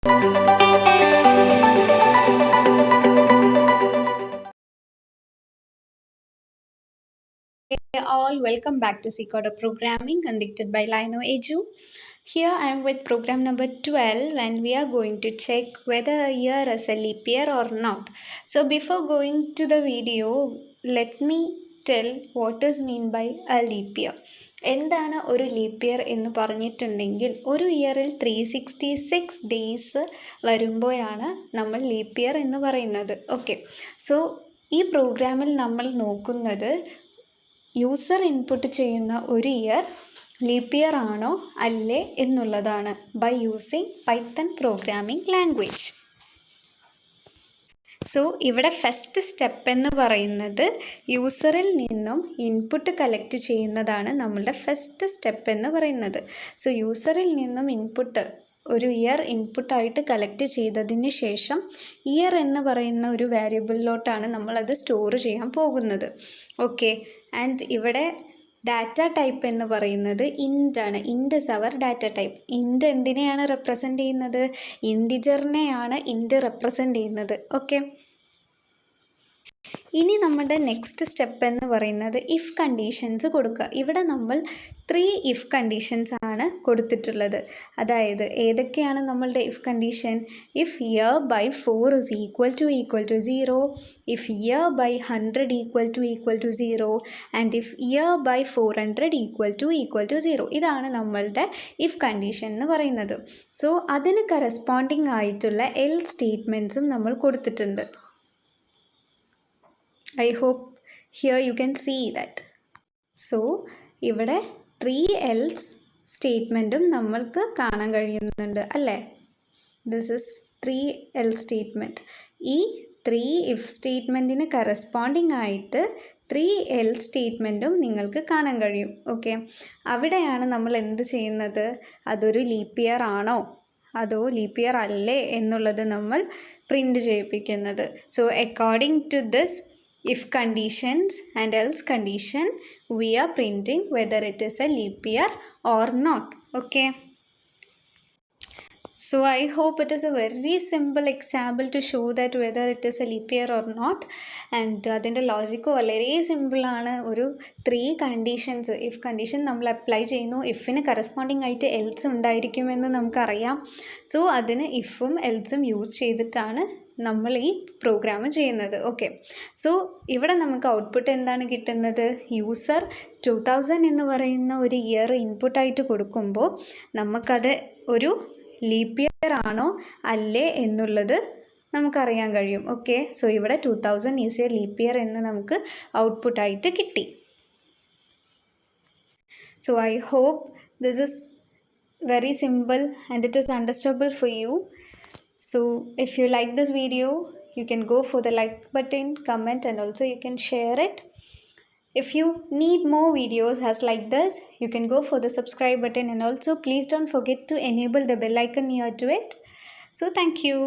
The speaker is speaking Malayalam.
Hey all, welcome back to CEI Programming conducted by LionoEdu. Here I am with program number 12 and we are going to check whether a year is a leap year or not. So before going to the video, let me tell what is mean by a leap year. എന്താണ് ഒരു ലീപ്പ് ഇയർ എന്ന് പറഞ്ഞിട്ടുണ്ടെങ്കിൽ ഒരു ഇയറിൽ 366 ഡേയ്സ് വരുമ്പോഴാണ് നമ്മൾ ലീപ്പ് ഇയർ എന്ന് പറയുന്നത്. ഓക്കെ, സോ ഈ പ്രോഗ്രാമിൽ നമ്മൾ നോക്കുന്നത് യൂസർ ഇൻപുട്ട് ചെയ്യുന്ന ഒരു ഇയർ ലീപ്പ് ഇയർ ആണോ അല്ലേ എന്നുള്ളതാണ് by using python programming language. So ഇവിടെ ഫസ്റ്റ് സ്റ്റെപ്പ് എന്ന് പറയുന്നത് യൂസറിൽ നിന്നും ഇൻപുട്ട് കളക്ട് ചെയ്യുന്നതാണ് നമ്മളുടെ ഫസ്റ്റ് സ്റ്റെപ്പ് എന്ന് പറയുന്നത്. സോ യൂസറിൽ നിന്നും ഇൻപുട്ട് ഒരു ഇയർ ഇൻപുട്ടായിട്ട് കളക്ട് ചെയ്തതിന് ശേഷം ഇയർ എന്ന് പറയുന്ന ഒരു വേരിയബിളിലോട്ടാണ് നമ്മളത് സ്റ്റോർ ചെയ്യാൻ പോകുന്നത്. ഓക്കെ, ആൻഡ് ഇവിടെ ഡാറ്റ ടൈപ്പ് എന്ന് പറയുന്നത് ഇൻറ്റ് ആണ്. Int is our data type. Int എന്തിനെയാണ് റെപ്രസെൻ്റ് ചെയ്യുന്നത്? ഇൻറ്റിജറിനെയാണ് ഇൻറ്റ് റെപ്രസെൻ്റ് ചെയ്യുന്നത്. ഓക്കെ, ഇനി നമ്മുടെ നെക്സ്റ്റ് സ്റ്റെപ്പ് എന്ന് പറയുന്നത് ഇഫ് കണ്ടീഷൻസ് കൊടുക്കുക. ഇവിടെ നമ്മൾ 3 ഇഫ് കണ്ടീഷൻസ് ആണ് കൊടുത്തിട്ടുള്ളത്. അതായത് ഏതൊക്കെയാണ് നമ്മളുടെ if condition? If year by 4 is equal to 0, if year by 100 equal to 0, and if year by 400 equal to 0. ഇതാണ് നമ്മളുടെ ഇഫ് കണ്ടീഷൻ എന്ന് പറയുന്നത്. സോ അതിന് കറസ്പോണ്ടിങ് ആയിട്ടുള്ള എൽസ് സ്റ്റേറ്റ്മെൻറ്റ്സും നമ്മൾ കൊടുത്തിട്ടുണ്ട്. I hope here you can see that. So ഇവിടെ 3 else സ്റ്റേറ്റ്മെൻറ്റും നമ്മൾക്ക് കാണാൻ കഴിയുന്നുണ്ട് അല്ലേ? This is 3 else statement. ഈ 3 ഇഫ് സ്റ്റേറ്റ്മെൻറ്റിന് കറസ്പോണ്ടിങ് ആയിട്ട് 3 else സ്റ്റേറ്റ്മെൻറ്റും നിങ്ങൾക്ക് കാണാൻ കഴിയും. ഓക്കെ, അവിടെയാണ് നമ്മൾ എന്ത് ചെയ്യുന്നത്? അതൊരു ലീപ്പ് ഇയർ ആണോ അതോ ലീപ്പ് ഇയർ അല്ലേ എന്നുള്ളത് നമ്മൾ പ്രിൻ്റ് ചെയ്യിപ്പിക്കുന്നത്. So according to this if conditions and else condition, we are printing whether it is a leap year or not. Okay, so I hope it is a very simple example to show that whether it is a leap year or not. And അതിൻ്റെ ലോജിക്ക് വളരെ സിമ്പിളാണ്. ഒരു 3 കണ്ടീഷൻസ് ഇഫ് കണ്ടീഷൻ നമ്മൾ അപ്ലൈ ചെയ്യുന്നു. ഇഫിന് കറസ്പോണ്ടിങ് ആയിട്ട് എൽസ് ഉണ്ടായിരിക്കുമെന്ന് നമുക്കറിയാം. സോ അതിന് ഇഫും എൽസും യൂസ് ചെയ്തിട്ടാണ് നമ്മൾ ഈ പ്രോഗ്രാം ചെയ്യുന്നത്. ഓക്കെ, സോ ഇവിടെ നമുക്ക് ഔട്ട്പുട്ട് എന്താണ് കിട്ടുന്നത്? യൂസർ 2000 എന്ന് പറയുന്ന ഒരു ഇയർ ഇൻപുട്ടായിട്ട് കൊടുക്കുമ്പോൾ നമുക്കത് ഒരു ലീപ്പ് ഇയർ ആണോ അല്ലേ എന്നുള്ളത് നമുക്കറിയാൻ കഴിയും. ഓക്കെ, സോ ഇവിടെ 2000 ഈസ് എ ലീപ്പ് ഇയർ എന്ന് നമുക്ക് ഔട്ട്പുട്ടായിട്ട് കിട്ടി. So I hope this is very simple and it is understandable for you. So if you like this video, you can go for the like button, comment, and also you can share it. If you need more videos as like this, you can go for the subscribe button, and also please don't forget to enable the bell icon near to it. So thank you.